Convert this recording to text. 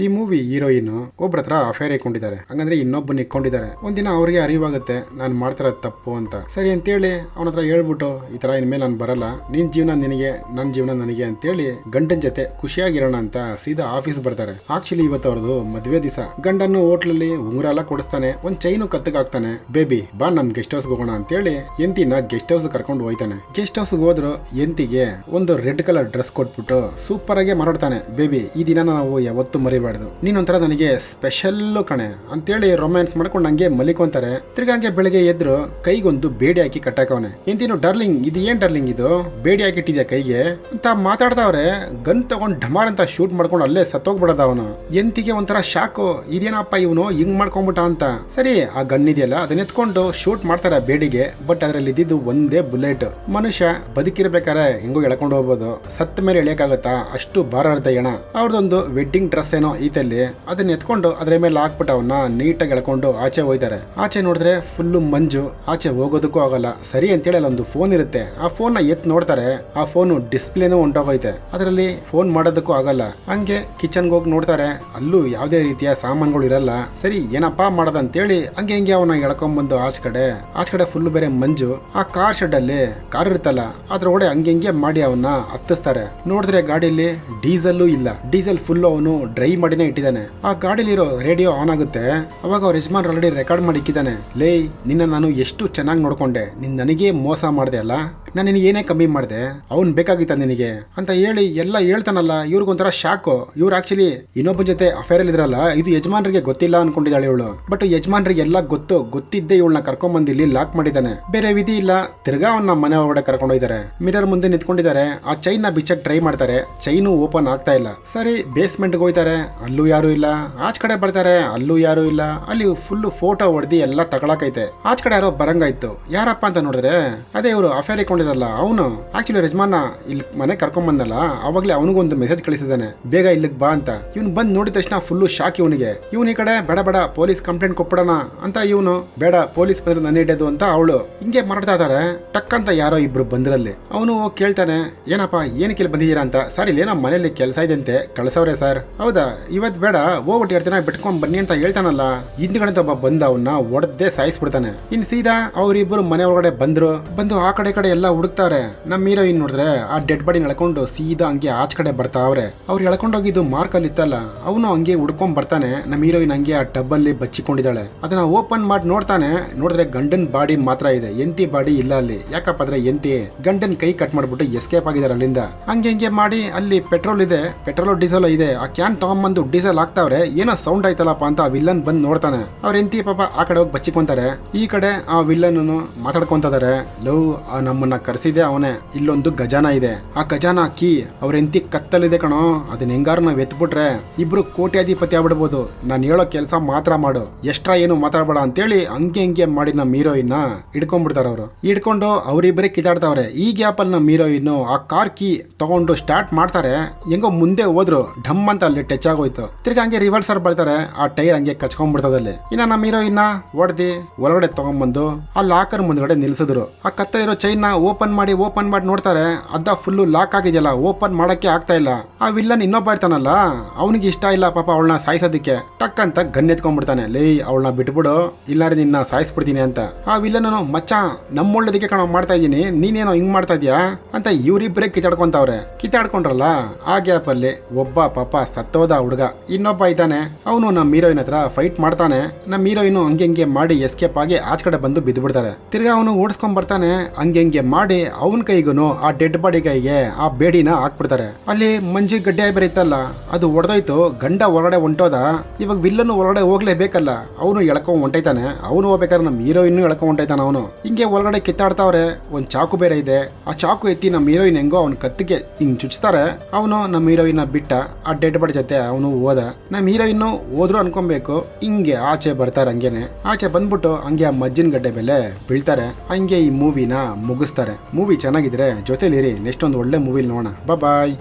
ಈ movie heroine ಒಬ್ರ ಹತ್ರ ಅಫೇರ್ ಇಟ್ಕೊಂಡಿದ್ದಾರೆ, ಹಂಗಂದ್ರೆ ಇನ್ನೊಬ್ಬನ ಇಟ್ಕೊಂಡಿದ್ದಾರೆ. ಒಂದಿನ ಅವ್ರಿಗೆ ಅರಿವಾಗುತ್ತೆ ನಾನು ಮಾಡ್ತಿರೋದು ತಪ್ಪು ಅಂತ. ಸರಿ ಅಂತೇಳಿ ಅವನ ಹತ್ರ ಹೇಳ್ಬಿಟ್ಟು ಈ ತರ ಇನ್ಮೇಲೆ ನಾನು ಬರಲ್ಲ, ನಿನ್ ಜೀವನ ನಿನಗೆ ನನ್ನ ಜೀವನ ನನಗೆ ಅಂತೇಳಿ ಗಂಡನ ಜೊತೆ ಖುಷಿಯಾಗಿರೋಣ ಅಂತ ಸೀದಾ ಆಫೀಸ್ ಬರ್ತಾರೆ. ಆಕ್ಚುಲಿ ಇವತ್ತು ಅವ್ರದ್ದು ಮದ್ವೆ ದಿವಸ. ಗಂಡನ್ನು ಹೋಟ್ಲಲ್ಲಿ ಉಂಗುರ ಎಲ್ಲ ಕೊಡಿಸ್ತಾನೆ, ಒಂದ್ ಚೈನು ಕತ್ತಗಾಕ್ತಾನೆ. ಬೇಬಿ ಬಾ ನಮ್ ಗೆಸ್ಟ್ ಹೌಸ್ ಹೋಗೋಣ ಅಂತೇಳಿ ಎಂತಿನ ಗೆಸ್ಟ್ ಹೌಸ್ ಕರ್ಕೊಂಡು ಹೋಯ್ತಾನೆ. ಗೆಸ್ಟ್ ಹೌಸ್ ಹೋದ್ರು ಎಂತಿಗೆ ಒಂದು ರೆಡ್ ಕಲರ್ ಡ್ರೆಸ್ ಕೊಟ್ಬಿಟ್ಟು ಸೂಪರ್ ಆಗಿ ಮಾರಾಡ್ತಾನೆ. ಬೇಬಿ ಈ ದಿನ ನಾವು ಯಾವತ್ತೂ ಮರಿಬಾರ್ದು, ನೀನೊಂಥರ ನನಗೆ ಸ್ಪೆಷಲ್ ಕಣೆ ಅಂತೇಳಿ ರೊಮ್ಯಾನ್ಸ್ ಮಾಡ್ಕೊಂಡು ಹಂಗೆ ಮಲಿಕೊಂತಾರೆ. ತಿರ್ಗಾ ಹಂಗೆ ಬೆಳಗ್ಗೆ ಎದ್ರು ಕೈಗೊಂದು ಬೇಡಿ ಹಾಕಿ ಕಟ್ಟಾಕವನೆ. ಎಂತಿನು ಡಾರ್ಲಿಂಗ್ ಇದು ಏನ್ ಡಾರ್ಲಿಂಗ್ ಇದು ಬೇಡಿ ಹಾಕಿಟ್ಟಿದ್ಯಾ ಕೈಗೆ ಅಂತ ಮಾತಾಡ್ತಾವ್ರೆ. ಗನ್ ತಗೊಂಡ್ ಢಮಾರ್ ಅಂತ ಶೂಟ್ ಮಾಡ್ಕೊಂಡು ಅಲ್ಲೇ ಸತ್ತೋಗ್ಬಿಡದ ಅವನು. ಎಂತಿಗೆ ಒಂಥರ ಶಾಕು, ಇದೇನಪ್ಪ ಇವನು ಹಿಂಗ್ ಮಾಡ್ಕೊಂಡ್ಬಿಟ್ಟ ಅಂತ. ಸರಿ ಆ ಗನ್ ಇದೆಯಲ್ಲ ಅದನ್ನ ಎತ್ಕೊಂಡು ಶೂಟ್ ಮಾಡ್ತಾರೆ ಬೇಡಿಗೆ. ಬಟ್ ಅದ್ರಲ್ಲಿ ಇದ್ದಿದ್ದು ಒಂದೇ ಬುಲೆಟ್. ಮನುಷ್ಯ ಬದುಕಿರ್ಬೇಕಾರೆ ಹೆಂಗೋ ಎಳ್ಕೊಂಡು ಹೋಗ್ಬೋದು, ಸತ್ತ ಮೇಲೆ ಎಳೆಯಕ್ಕಾಗತ್ತಾ ಅಷ್ಟು ಭಾರ ಇರುತ್ತೆ ಎಣ. ಅವ್ರದೊಂದು ವೆಡ್ಡಿಂಗ್ ಡ್ರೆಸ್ ಏನೋ ಈತಲ್ಲಿ, ಅದನ್ನ ಎತ್ಕೊಂಡು ಅದ್ರ ಮೇಲೆ ಹಾಕ್ಬಿಟ್ಟು ಅವನ್ನ ನೀಟಾಗಿ ಎಳ್ಕೊಂಡು ಆಚೆ ಹೋಯ್ತಾರೆ. ಆಚೆ ನೋಡಿದ್ರೆ ಫುಲ್ಲು ಮಂಜು, ಆಚೆ ಹೋಗೋದಕ್ಕೂ ಆಗಲ್ಲ. ಸರಿ ಅಂತೇಳಿ ಅಲ್ಲೊಂದು ಫೋನ್ ಇರುತ್ತೆ, ಆ ಫೋನ್ ನ ಎತ್ ನೋಡ್ತಾರೆ, ಆ ಫೋನ್ ಡಿಸ್ಪ್ಲೇನೂ ಹೊಂಟೋಗೈತೆ, ಅದರಲ್ಲಿ ಫೋನ್ ಮಾಡೋದಕ್ಕೂ ಆಗಲ್ಲ. ಹಂಗೆ ಕಿಚನ್ಗೆ ಹೋಗಿ ನೋಡ್ತಾರೆ, ಅಲ್ಲೂ ಯಾವುದೇ ರೀತಿಯ ಸಾಮಾನುಗಳು ಇರಲ್ಲ. ಸರಿ ಏನಪ್ಪಾ ಮಾಡೋದಂತೇಳಿ ಹಂಗೆ ಹಿಂಗೆ ಅವನ ಎಳ್ಕೊಂಡ್ಬಂದು ಆಚೆ ಕಡೆ ಫುಲ್ ಬೇರೆ ಮಂಜು. ಆ ಕಾರ್ ಶೆಡ್ ಅಲ್ಲಿ ಕಾರ್ ಇರುತ್ತಲ್ಲ ಅದ್ರೊಳಗಡೆ ಹಂಗೆ ಹಿಂಗೆ ಮಾಡಿ ಅವನ್ನ ಹತ್ತಿಸ್ತಾರೆ. ನೋಡಿದ್ರೆ ಗಾಡಿಯಲ್ಲಿ ಡೀಸೆಲ್ ಇಲ್ಲ, ಡೀಸೆಲ್ ಫುಲ್ ಅವನು ಡ್ರೈ ಮಾಡಿನೇ ಇಟ್ಟಿದ್ದಾನೆ. ಆ ಗಾಡಿಲಿರೋ ರೇಡಿಯೋ ಆನ್ ಆಗುತ್ತೆ. ಅವಾಗ ಅವ್ರ ಯಜಮಾನ್ ಆಲ್ರೆಡಿ ರೆಕಾರ್ಡ್ ಮಾಡಿ ಇಕ್ಕಿದ್ದಾನೆ. ಲೇ ನಿನ್ನ ನಾನು ಎಷ್ಟು ಚೆನ್ನಾಗಿ ನೋಡ್ಕೊಂಡೆ, ನಿನ್ ನನಗೆ ಮೋಸ ಮಾಡಿದೆ ಅಲ್ಲ, ನಾನು ನಿನಗೆ ಏನೇ ಕಮ್ಮಿ ಮಾಡಿದೆ, ಅವ್ನ್ ಬೇಕಾಗಿತ್ತ ನಿನಗೆ ಅಂತ ಹೇಳಿ ಎಲ್ಲ ಹೇಳ್ತಾನಲ್ಲ. ಇವ್ರಿಗೊಂಥರ ಶಾಕು. ಇವ್ರು ಆಕ್ಚುಲಿ ಇನ್ನೊಬ್ಬನ ಜೊತೆ ಅಫೇರ್ ಅಲ್ಲಿ ಇದ್ರಲ್ಲ, ಇದು ಯಜಮಾನ್ರಿಗೆ ಗೊತ್ತಿಲ್ಲ ಅನ್ಕೊಂಡಿದ್ದಾಳೆ ಇವಳು. ಬಟ್ ಯಜಮಾನ್ರಿಗೆ ಎಲ್ಲ ಗೊತ್ತಿದ್ದೆ ಇವಳನ್ನ ಕರ್ಕೊಂಡ್ಬಂದು ಇಲ್ಲಿ ಲಾಕ್ ಮಾಡಿದ್ದಾನೆ. ಬೇರೆ ವಿಧಿ ಇಲ್ಲ, ತಿರ್ಗಾ ಅವನ್ನ ಮನೆ ಒಳಗಡೆ ಕರ್ಕೊಂಡು ಹೋಯ್ತಾರೆ. ಮಿರರ್ ಮುಂದೆ ನಿಂತ್ಕೊಂಡಿದ್ದಾರೆ. ಆ ಚೈನ್ ನ ಬಿಚ್ಚಕ್ ಟ್ರೈ ಮಾಡ್ತಾರೆ, ಚೈನು ಓಪನ್ ಆಗ್ತಾ ಇಲ್ಲ. ಸರಿ ಬೇಸ್ಮೆಂಟ್ ಹೋಯ್ತಾರೆ, ಅಲ್ಲೂ ಯಾರು ಇಲ್ಲ. ಆಚ್ ಕಡೆ ಬರ್ತಾರೆ, ಅಲ್ಲೂ ಯಾರು ಇಲ್ಲ. ಅಲ್ಲಿ ಫುಲ್ ಫೋಟೋ ಹೊಡೆದಿ ಎಲ್ಲ ತಗೊಳಕೈತೆ. ಆಚ್ ಕಡೆ ಯಾರೋ ಬರಂಗಾಯ್ತು. ಯಾರಪ್ಪ ಅಂತ ನೋಡಿದ್ರೆ ಅದೇ ಇವರು ಅಫೇರ್ ಇಟ್ಕೊಂಡಿರಲ್ಲ ಅವನು. ಆಕ್ಚುಲಿ ಯಜಮಾನ ಇಲ್ಲಿ ಮನೆ ಕರ್ಕೊಂಡ್ ಬಂದಲ್ಲ, ಅವಾಗ್ಲೇ ಅವನಿಗೊಂದು ಮೆಸೇಜ್ ಕಳಿಸಿದಾನೆ, ಬೇಗ ಇಲ್ಲಿಗೆ ಬಾ ಅಂತ. ಇವ್ನು ಬಂದ್ ನೋಡಿದ ತಕ್ಷಣ ಫುಲ್ಲು ಶಾಕ್ ಇವನಿಗೆ. ಇವನ್ ಈ ಕಡೆ ಬೇಡ ಪೊಲೀಸ್ ಕಂಪ್ಲೇಂಟ್ ಕೊಟ್ಬಿಡೋಣ ಅಂತ ಇವನು, ಬೇಡ ಪೊಲೀಸ್ ಬಂದ್ರೆ ನನ್ನ ಹಿಡಿಯೋದು ಅಂತ ಅವಳು. ಹಿಂಗೆ ಮಾಡ್ತಾ ಇದಾರೆ. ಟಕ್ ಅಂತ ಯಾರೋ ಇಬ್ರು ಬಂದ್ರಲ್ಲಿ. ಅವನು ಕೇಳ್ತಾನೆ, ಏನಪ್ಪ ಏನಕ್ಕೆ ಇಲ್ಲಿ ಬಂದಿದ್ದೀರಾ ಅಂತ. ಸರ್ ಇಲ್ಲಿ ಏನೋ ಮನೇಲಿ ಕೆಲಸ ಇದೆ ಅಂತೆ, ಕಳ್ಸವ್ರೆ ಸರ್. ಹೌದಾ ಇವತ್ ಬೇಡ ಹೋಗ್ಬಿಟ್ಟು ಎರಡು ದಿನ ಬಿಟ್ಕೊಂಡ್ ಬನ್ನಿ ಅಂತ ಹೇಳ್ತಾನಲ್ಲ. ಹಿಂದ್ಗಡೆ ಒಬ್ಬ ಬಂದ ಅವನ್ನ ಒಡೆದೇ ಸಾಯಿಸ್ಬಿಡ್ತಾನೆ. ಇನ್ ಸೀದಾ ಅವ್ರಿಬ್ರು ಮನೆ ಒಳಗಡೆ ಬಂದು ಆ ಕಡೆ ಎಲ್ಲ ಹುಡುಕ್ತಾರೆ. ನಮ್ಮ ಹೀರೋಯಿನ್ ನೋಡಿದ್ರೆ ಆ ಡೆಡ್ ಬಾಡಿ ಎಳ್ಕೊಂಡು ಸೀದಾ ಹಂಗೆ ಆಚ ಕಡೆ ಬರ್ತಾವ್ರೆ. ಅವ್ರು ಎಳ್ಕೊಂಡೋಗಿದ್ದು ಮಾರ್ಕ್ ಅಲ್ಲಿ ಇತ್ತಲ್ಲ, ಅವನು ಹಂಗೆ ಹುಡ್ಕೊಂಡ್ ಬರ್ತಾನೆ. ನಮ್ಮ ಹೀರೋಯಿನ್ ಹಂಗೆ ಆ ಟಬ್ ಅಲ್ಲಿ ಬಚ್ಚಿಕೊಂಡಿದ್ದಾಳೆ. ಅದನ್ನ ಓಪನ್ ಮಾಡಿ ನೋಡ್ತಾನೆ. ನೋಡಿದ್ರೆ ಗಂಡನ್ ಬಾಡಿ ಮಾತ್ರ ಇದೆ, ಎಂತಿ ಬಾಡಿ ಇಲ್ಲ ಅಲ್ಲಿ. ಯಾಕಪ್ಪ ಅಂದ್ರೆ ಎಂತಿ ಗಂಡನ್ ಕೈ ಕಟ್ ಮಾಡ್ಬಿಟ್ಟು ಎಸ್ಕೇಪ್ ಆಗಿದ್ದಾರೆ ಅಲ್ಲಿಂದ. ಹಂಗೆ ಮಾಡಿ ಅಲ್ಲಿ ಪೆಟ್ರೋಲ್ ಇದೆ, ಪೆಟ್ರೋಲ್ ಡೀಸೆಲ್ ಇದೆ. ಆ ಕ್ಯಾನ್ ತಗೊಂಡ್ಬಂದು ಡೀಸೆಲ್ ಹಾಕ್ತಾವ್ರೆ. ಏನೋ ಸೌಂಡ್ ಆಯ್ತಲ್ಲಪ್ಪ ಅಂತ ಆ ವಿಲ್ಲನ್ ಬಂದು ನೋಡ್ತಾನೆ. ಅವ್ರ ಎಂತಿ ಪಾಪ ಆ ಕಡೆ ಹೋಗಿ ಬಚ್ಚಿಕೊಂತಾರೆ. ಈ ಕಡೆ ಆ ವಿಲ್ಲನ್ ಮಾತಾಡ್ಕೊಂತಾರೆ, ಲವ್ ನಮ್ಮನ್ನ ಕರ್ಸಿದೆ ಅವನೇ, ಇಲ್ಲೊಂದು ಗಜಾನ ಇದೆ, ಆ ಗಜಾನ ಕೀ ಅವ್ರ ಎಂತಿ ಕತ್ತಲಿದೆ ಕಣೋ, ಅದನ್ನ ಹೆಂಗಾರು ನಾವ್ ಎತ್ಬಿಟ್ರೆ ಇಬ್ರು ಕೋಟ್ಯಾಧಿಪತಿ ಆಗ್ಬಿಡ್ಬೋದು. ನಾನು ಹೇಳೋ ಕೆಲಸ ಮಾತ್ರ ಮಾಡು, ಎಷ್ಟ್ರಾ ಏನು ಮಾತಾಡ್ಬೇಡ ಅಂತೇಳಿ ಹಂಗೆ ಮಾಡಿ ನಮ್ಮ ಹೀರೋಯಿನ್ ಹಿಡ್ಕೊಂಡ್ಬಿಡ್ತಾರ. ಅವರು ಹಿಡ್ಕೊಂಡು ಅವ್ರಿಬ್ಬರೇ ಕಿದಾಡ್ತಾವ್ರೆ. ಈ ಗ್ಯಾಪ್ ಅಲ್ಲಿ ನಮ್ಮ ಹೀರೋಯಿನ್ ಆ ಕಾರ್ ಕೀ ತಗೊಂಡು ಸ್ಟಾರ್ಟ್ ಮಾಡ್ತಾರೆ. ಹೆಂಗೋ ಮುಂದೆ ಹೋದ್ರು, ಢಮ್ ಅಂತ ಅಲ್ಲಿ ಟಚ್ ಆಗೋಯ್ತು. ತಿರ್ಗಾ ಹಂಗೆ ರಿವರ್ಸರ್ ಬರ್ತಾರೆ, ಆ ಟೈರ್ ಹಂಗೆ ಕಚ್ಕೊಂಡ್ಬಿಡ್ತದಲ್ಲಿ. ಇನ್ನ ನಮ್ಮ ಹೀರೋಯಿನ್ ಹೊಡೆದಿ ಒಳಗಡೆ ತಗೊಂಡ್ಬಂದು ಆ ಲಾಕರ್ ಮುಂದ್ಗಡೆ ನಿಲ್ಸಿದ್ರು. ಆ ಕತ್ತಲಿರೋ ಚೈನ್ ಓಪನ್ ಮಾಡಿ ನೋಡ್ತಾರೆ, ಅದ ಫುಲ್ಲು ಲಾಕ್ ಆಗಿದೆಯಲ್ಲ, ಓಪನ್ ಮಾಡಕ್ಕೆ ಆಗ್ತಾ ಇಲ್ಲ. ಆ ವಿಲ್ಲನ್ ಇನ್ನೊಬ್ಬ ಇರ್ತಾನಲ್ಲ, ಅವನಿಗೆ ಇಷ್ಟ ಇಲ್ಲ ಪಾಪ ಅವಳನ್ನ ಸಾಯಿಸೋದಕ್ಕೆ. ಟಕ್ ಅಂತ ಗನ್ ಎತ್ಕೊಂಡ್ಬಿಡ್ತಾನೆ. ಲೇ ಅವಳನ್ನ ಬಿಟ್ಬಿಡು, ಇಲ್ಲಾರೆ ನಿನ್ನ ಸಾಯಿಸ್ಬಿಡ್ತೀನಿ ಅಂತ. ಆ ವಿಲ್ಲನ್ ಮಚ್ಚ ನಮ್ಮೊಳ್ಳದಕ್ಕೆ ಕಣ ಮಾಡ್ತಾ ಇದೀನಿ, ನೀನೇನೋ ಹಿಂಗ್ ಮಾಡ್ತಾ ಇದ್ಯಾ ಅಂತ ಇವರಿಬ್ಬರೇ ಕಿತ್ತಾಡ್ಕೊಂಡ್ರಲ್ಲ. ಆ ಗ್ಯಾಪ್ ಅಲ್ಲಿ ಒಬ್ಬ ಪಾಪ ಸತ್ತೋದ ಹುಡುಗ, ಇನ್ನೊಬ್ಬ ಇದ್ದಾನೆ. ಅವನು ನಮ್ಮ ಹೀರೋಯಿನ್ ಹತ್ರ ಫೈಟ್ ಮಾಡ್ತಾನೆ. ನಮ್ಮ ಹೀರೋಯಿನ್ ಹಂಗೆ ಮಾಡಿ ಎಸ್ಕೇಪ್ ಆಗಿ ಆಚ ಕಡೆ ಬಂದು ಬಿದ್ದು ಬಿಡ್ತಾರೆ. ತಿರ್ಗಾ ಅವನು ಓಡಿಸ್ಕೊಂಡ್ ಬರ್ತಾನೆ. ಹಂಗೆ ಮಾಡಿ ಅವನ ಕೈಗೂ ಆ ಡೆಡ್ ಬಾಡಿ ಕೈಗೆ ಆ ಬೇಡಿನ ಹಾಕ್ಬಿಡ್ತಾರೆ. ಅಲ್ಲಿ ಮಂಜಿ ಗಡ್ಡೆ ಬೇರೆ ಇತ್ತಲ್ಲ, ಅದು ಒಡೆದೋಯ್ತು. ಗಂಡ ಹೊರಗಡೆ ಹೊಂಟೋದ. ಇವಾಗ ವಿಲ್ಲನ್ ಹೊರಗಡೆ ಹೋಗ್ಲೇಬೇಕಲ್ಲ, ಅವನು ಎಳ್ಕೊಂಡ್ ಹೊಂಟೈತಾನೆ. ಅವನು ಹೋಗ್ಬೇಕಾದ್ರೆ ನಮ್ಮ ಹೀರೋಯಿನ್ ಎಳ್ಕೊಂಡ್ ಹೊಂಟೈತಾನ. ಅವನು ಹಿಂಗೆ ಒಳಗಡೆ ಕಿತ್ತಾಡ್ತಾವ್ರೆ. ಒಂದ್ ಚಾಕು ಬೇರೆ ಇದೆ. ಆ ಚಾಕು ಎತ್ತಿ ನಮ್ಮ ಹೀರೋಯಿನ್ ಹೆಂಗೋ ಅವ್ನ ಕತ್ತಿಗೆ ಹಿಂಗ್ ಚುಚ್ತಾರೆ. ಅವನು ನಮ್ಮ ಹೀರೋಯಿನ್ ಬಿಟ್ಟ ಆ ಡೆಡ್ ಬಾಡಿ ಜೊತೆ ಅವನು ಹೋದ. ನಮ್ಮ ಹೀರೋಯಿನ್ ಹೋದ್ರು ಅನ್ಕೊಬೇಕು. ಹಿಂಗೆ ಆಚೆ ಬರ್ತಾರೆ. ಹಂಗೇನೆ ಆಚೆ ಬಂದ್ಬಿಟ್ಟು ಹಂಗೆ ಆ ಮಜ್ಜಿನ ಗಡ್ಡೆ ಮೇಲೆ ಬೀಳ್ತಾರೆ. ಹಂಗೆ ಈ ಮೂವಿನ ಮುಗಿಸ್ತಾರೆ. ಮೂವಿ ಚೆನ್ನಾಗಿದ್ರೆ ಜೊತೆಲಿರಿ, ನೆಕ್ಸ್ಟ್ ಒಂದು ಒಳ್ಳೆ ಮೂವಿಲಿ ನೋಡೋಣ. ಬಾಯ್.